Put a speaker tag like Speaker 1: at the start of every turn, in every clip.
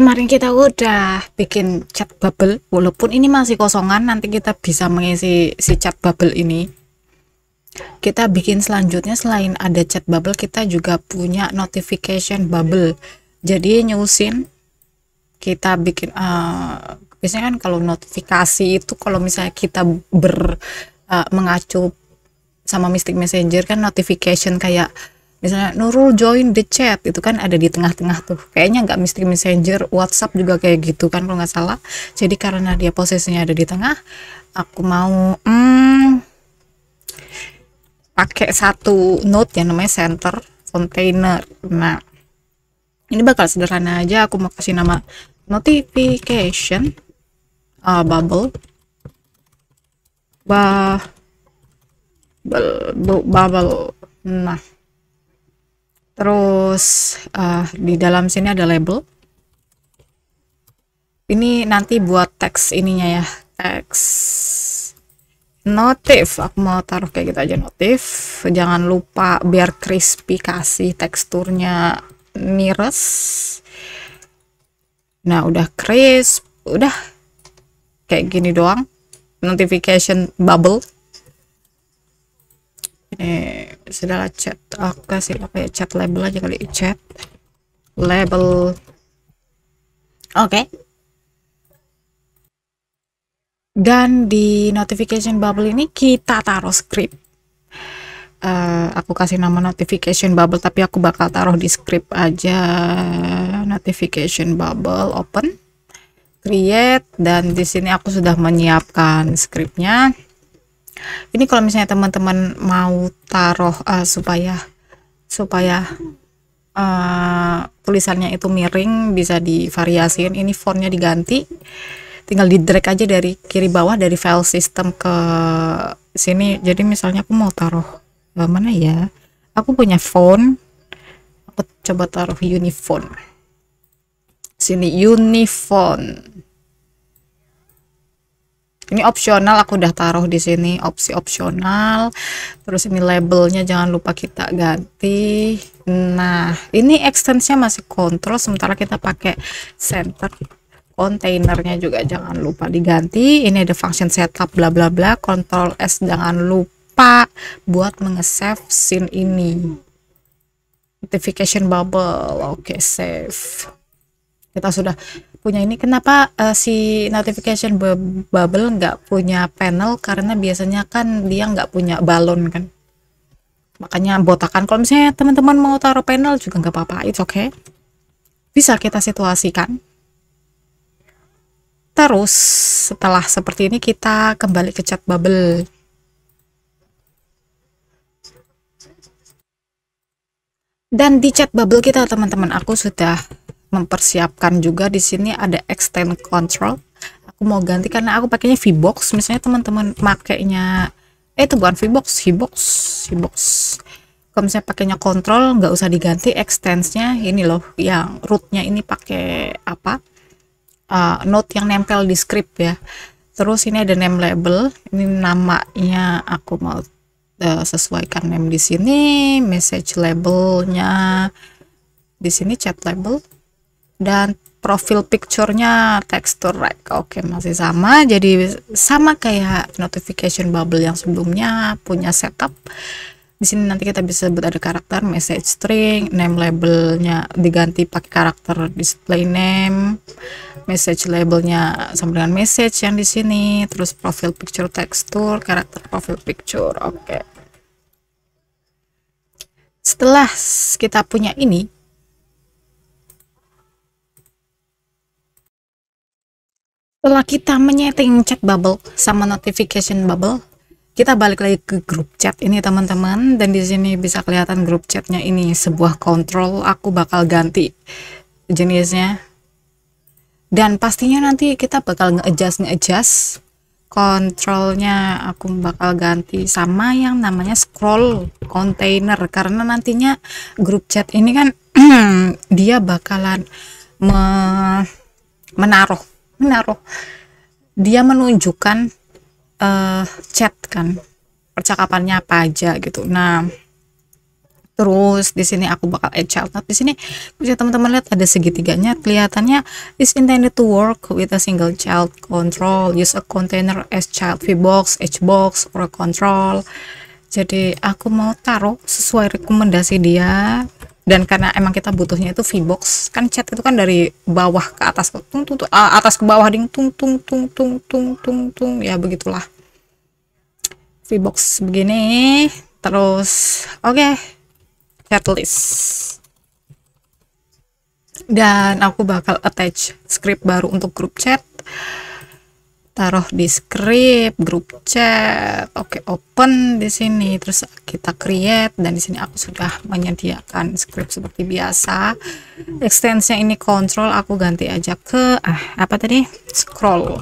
Speaker 1: Kemarin kita udah bikin chat bubble, walaupun ini masih kosongan, nanti kita bisa mengisi si chat bubble ini. Kita bikin selanjutnya, selain ada chat bubble, kita juga punya notification bubble. Jadi nyusin, kita bikin, biasanya kan kalau notifikasi itu kalau misalnya kita mengacu sama Mystic Messenger kan notification kayak misalnya Nurul join the chat, itu kan ada di tengah-tengah tuh. Kayaknya nggak Mystic Messenger, WhatsApp juga kayak gitu kan kalau nggak salah. Jadi karena dia posisinya ada di tengah, aku mau pakai satu node yang namanya center container. Nah, ini bakal sederhana aja. Aku mau kasih nama notification bubble bubble. Nah, terus di dalam sini ada label. Ini nanti buat teks ininya ya, teks notif. Aku mau taruh kayak gitu aja, notif. Jangan lupa biar crispy kasih teksturnya nires. Nah, udah crisp, udah kayak gini doang. Notification bubble. Ini sudahlah chat. Aku kasih apa ya, chat label aja kali, chat label. Oke. Dan di notification bubble ini kita taruh script. Aku kasih nama notification bubble, tapi aku bakal taruh di script aja. Notification bubble, open, create, dan di sini aku sudah menyiapkan scriptnya. Ini kalau misalnya teman-teman mau taruh supaya tulisannya itu miring, bisa divariasiin. Ini fontnya diganti, tinggal di drag aja dari kiri bawah dari file system ke sini. Jadi misalnya aku mau taruh mana ya, aku punya font, aku coba taruh Unifont. Sini Unifont. Ini opsional, aku udah taruh di sini, opsi opsional. Terus ini labelnya jangan lupa kita ganti. Nah, ini extensinya masih kontrol, sementara kita pakai center. Kontainernya juga jangan lupa diganti. Ini ada function setup bla bla bla. Ctrl S, jangan lupa buat mengesave scene ini. Notification bubble, oke, save. Kita sudah punya ini. Kenapa si notification bubble nggak punya panel? Karena biasanya kan dia nggak punya balon kan, makanya botakan. Kalau misalnya teman-teman mau taruh panel juga nggak apa-apa, it's okay, bisa kita situasikan. Terus setelah seperti ini kita kembali ke chat bubble. Dan di chat bubble kita teman-teman, aku sudah mempersiapkan juga. Di sini ada extend control. Aku mau ganti karena aku pakainya VBox. Misalnya teman-teman makainya itu bukan VBox, Hbox. Kalau misalnya pakainya control, nggak usah diganti extensnya. Ini loh, yang rootnya ini pakai apa? Note yang nempel di script ya. Terus ini ada name label. Ini namanya aku mau sesuaikan name di sini. Message labelnya di sini chat label. Dan profil picture-nya texture rect. Oke, masih sama. Jadi sama kayak notification bubble yang sebelumnya, punya setup. Di sini nanti kita bisa sebut ada karakter, message string, name labelnya diganti pakai karakter display name, message labelnya sama dengan message yang di sini, terus profil picture texture, karakter profil picture. Oke. Setelah kita punya ini, setelah kita menyeting chat bubble sama notification bubble, kita balik lagi ke grup chat ini teman-teman. Dan di sini bisa kelihatan grup chatnya ini sebuah kontrol. Aku bakal ganti jenisnya. Dan pastinya nanti kita bakal nge-adjust kontrolnya. Aku bakal ganti sama yang namanya scroll container, karena nantinya grup chat ini kan dia bakalan menaruh, dia menunjukkan chat kan, percakapannya apa aja gitu. Nah, Terus di sini aku bakal add child note. Di sini bisa teman-teman lihat ada segitiganya, kelihatannya is intended to work with a single child control. Use a container as child VBox, HBox, or a control. Jadi aku mau taruh sesuai rekomendasi dia, dan karena emang kita butuhnya itu VBox, kan chat itu kan dari bawah ke atas, tung tung, tung atas ke bawah, ding tung tung tung tung tung tung tung, ya begitulah VBox begini. Terus oke, chat list, dan aku bakal attach script baru untuk grup chat. Taruh di script grup chat. Oke, open di sini, terus kita create, dan di sini aku sudah menyediakan script seperti biasa. Extensinya ini control, aku ganti aja ke apa tadi, scroll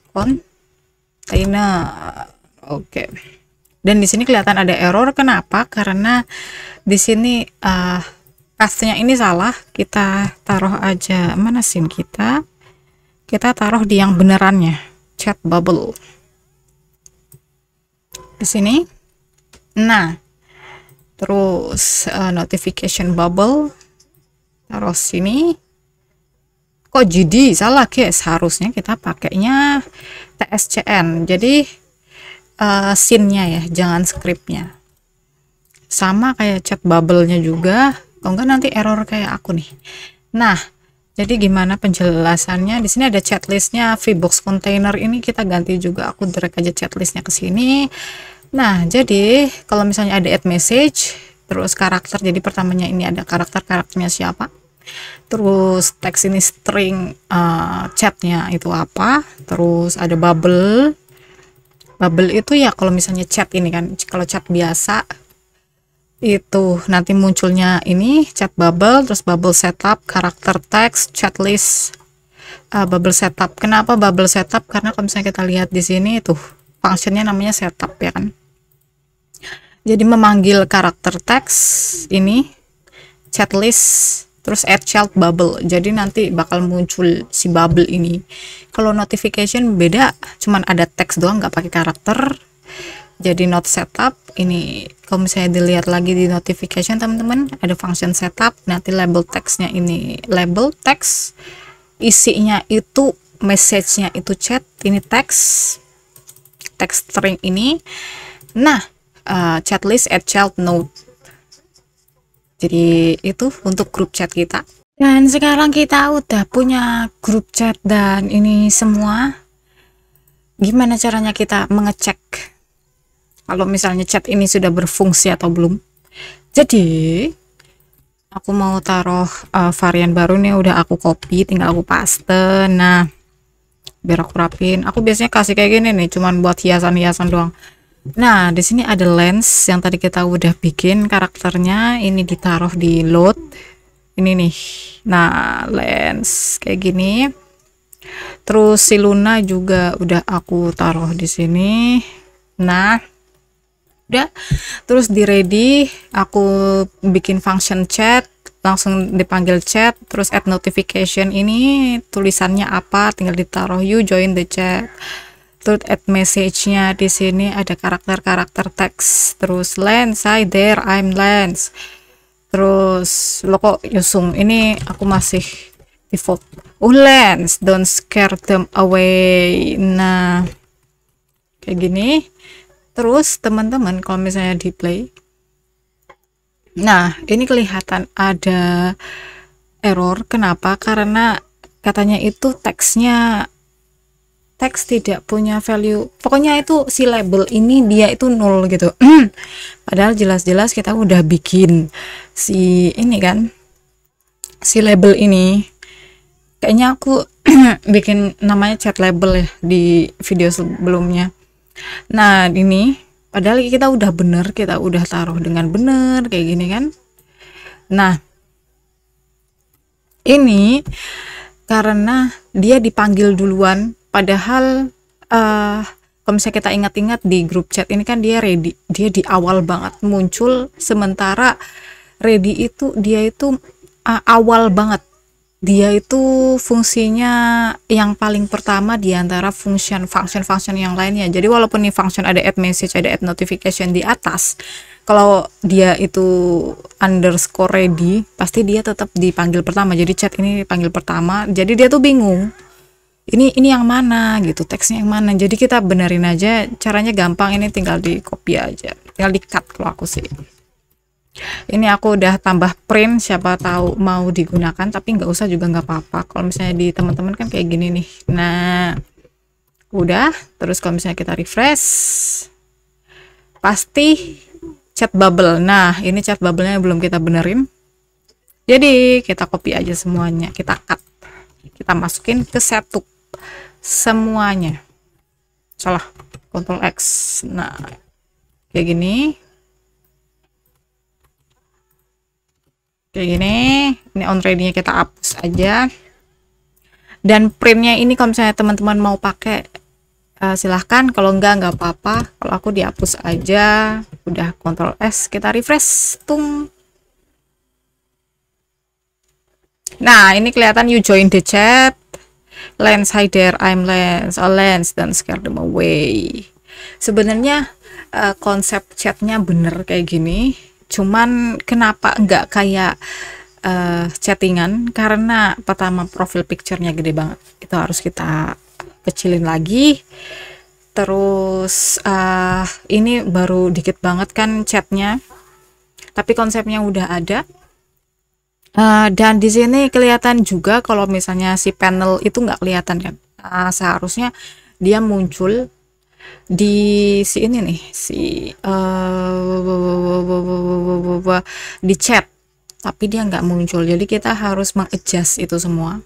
Speaker 1: container. Oke. Dan di sini kelihatan ada error. Kenapa? Karena di sini pathnya ini salah. Kita taruh aja, mana scene kita taruh di yang benerannya, chat bubble di sini. Nah, terus notification bubble taruh sini. Kok GD salah guys, harusnya kita pakainya TSCN, jadi scene-nya ya, jangan scriptnya. Sama kayak chat bubble-nya juga, kalau enggak nanti error kayak aku nih. Nah, jadi gimana penjelasannya? Di sini ada chat listnya, VBox container ini kita ganti juga, aku drag aja chat listnya ke sini. Nah, jadi kalau misalnya ada add message, terus karakter, jadi pertamanya ini ada karakternya siapa, terus teks ini string chatnya itu apa, terus ada bubble itu ya kalau misalnya chat ini kan, kalau chat biasa itu nanti munculnya ini chat bubble, terus bubble setup, karakter teks, chat list, bubble setup. Kenapa bubble setup? Karena kalau misalnya kita lihat di sini tuh functionnya namanya setup ya kan, jadi memanggil karakter teks ini, chat list, terus add child bubble, jadi nanti bakal muncul si bubble ini. Kalau notification beda, cuman ada teks doang, nggak pakai karakter, jadi not setup. Ini kalau misalnya dilihat lagi di notification teman-teman, ada function setup, nanti label teksnya ini label teks, isinya itu message-nya itu chat, ini teks string ini. Nah, chat list add child note, jadi itu untuk grup chat kita. Dan sekarang kita udah punya grup chat dan ini semua. Gimana caranya kita mengecek kalau misalnya chat ini sudah berfungsi atau belum? Jadi aku mau taruh varian baru nih, udah aku copy, tinggal aku paste. Nah, biar aku rapin, aku biasanya kasih kayak gini nih, cuman buat hiasan-hiasan doang. Nah, di sini ada lens yang tadi kita udah bikin karakternya, ini ditaruh di load ini nih. Nah, lens kayak gini. Terus si Luna juga udah aku taruh di sini. Nah, udah. Terus di ready aku bikin function chat, langsung dipanggil chat. Terus add notification ini tulisannya apa, tinggal ditaruh you join the chat. Terus add message-nya di sini ada karakter teks. Terus Lens, hi there, I'm Lens. Terus lo kok Yusung, ini aku masih default. Lens, don't scare them away. Nah, kayak gini. Terus teman-teman kalau misalnya di play, nah ini kelihatan ada error. Kenapa? Karena katanya itu teks tidak punya value, pokoknya itu si label ini dia itu nol gitu. Padahal jelas-jelas kita udah bikin si ini kan, si label ini. Kayaknya aku bikin namanya chat label ya di video sebelumnya. Nah, ini padahal kita udah bener, kita udah taruh dengan bener kayak gini kan. Nah, ini karena dia dipanggil duluan, padahal kalau misalnya kita ingat-ingat di grup chat ini kan dia ready, dia di awal banget muncul, sementara ready itu dia itu awal banget. dia itu fungsinya yang paling pertama di antara function yang lainnya. Jadi walaupun nih function ada add message, ada add notification di atas, kalau dia itu underscore ready, pasti dia tetap dipanggil pertama. Jadi chat ini dipanggil pertama. Jadi dia tuh bingung. Ini yang mana gitu, teksnya yang mana. Jadi kita benerin aja, caranya gampang, ini tinggal di copy aja. Tinggal di cut kalau aku sih. Ini aku udah tambah print, siapa tahu mau digunakan, tapi nggak usah juga nggak apa-apa kalau misalnya di teman-teman kan kayak gini nih. Nah udah, terus kalau misalnya kita refresh pasti chat bubble. Nah ini chat bubble-nya belum kita benerin, jadi kita copy aja semuanya, kita cut, kita masukin ke setup semuanya. Salah, Ctrl X. Nah kayak gini, ini on ready-nya kita hapus aja. Dan printnya ini kalau misalnya teman-teman mau pakai silahkan, kalau enggak apa-apa. Kalau aku dihapus aja. Udah Ctrl S, kita refresh, tung. Nah ini kelihatan you join the chat. Lens, hi there, I'm Lens. Oh Lens, don't scare them away. Sebenarnya konsep chatnya bener kayak gini, cuman kenapa enggak kayak chattingan, karena pertama profil picture-nya gede banget, itu harus kita kecilin lagi. Terus ini baru dikit banget kan chatnya, tapi konsepnya udah ada. Dan di sini kelihatan juga kalau misalnya si panel itu nggak kelihatan kan. Seharusnya dia muncul di si ini nih, si di chat, tapi dia nggak muncul. Jadi kita harus mengadjust itu semua.